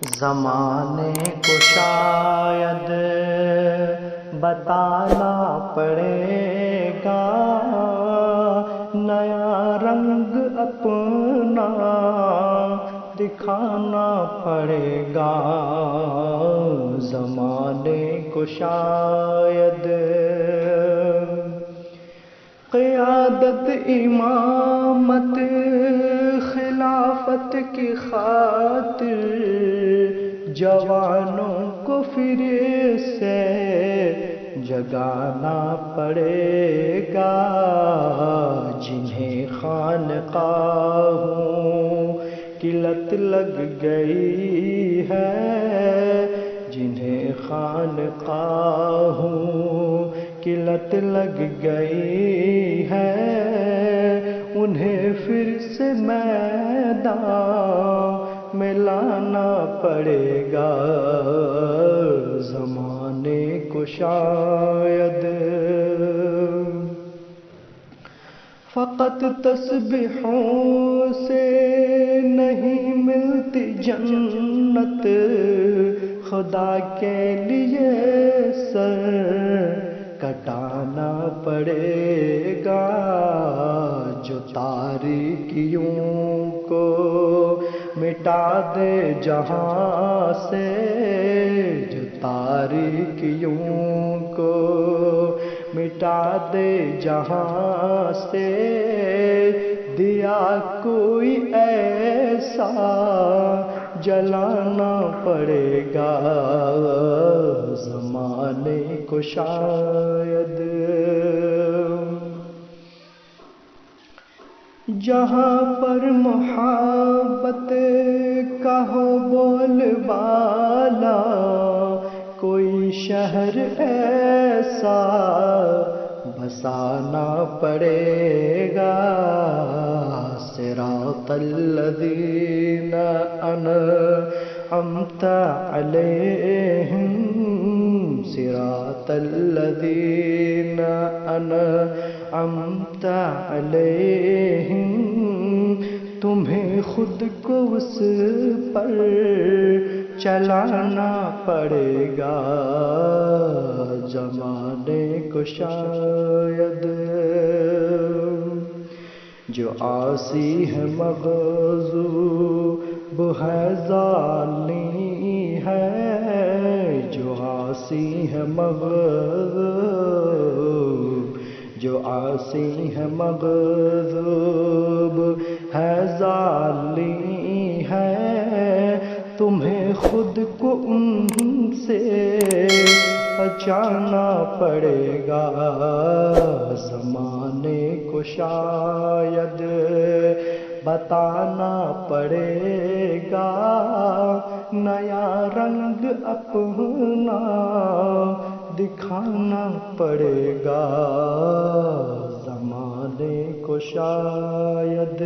زمانے کو شاید بتانا پڑے گا، نیا رنگ اپنا دکھانا پڑے گا۔ زمانے کو شاید قیادت، امامت، خلافت کی خاطر جوانوں کو پھر سے جگانا پڑے گا، جنہیں خانقاہوں کی لت لگ گئی ہے، جنہیں خانقاہوں کی لت لگ گئی ہے، انہیں پھر سے میدان میں لانا پڑے گا۔ زمانے کو شاید فقط تسبیحوں سے نہیں ملتی جنت، خدا کے لیے سر کٹانا پڑے گا، جو تاریکیوں کو مٹا دے جہاں سے، جو تاریکیوں کو مٹا دے جہاں سے، دیا کوئی ایسا جلانا پڑے گا۔ زمانے کو شاید جہاں پر محبت کا ہو بول بالا، کوئی شہر ایسا بسانا پڑے گا۔ صراط الذین انعمت علیہم، صراط الذین انعمت علیہم، تمہیں خود کو اس پر چلانا پڑے گا۔ زمانے کو شاید جو عاصی ہے مغضوب ہے ظالم ہے، جو عاصی ہے مغضوب، جو عاصی ہے مغضوب ہے ظالم ہے، تمہیں خود کو ان سے بچانا پڑے گا۔ زمانے کو شاید بتانا پڑے گا، نیا رنگ اپنا دکھانا پڑے گا۔ زمانے کو شاید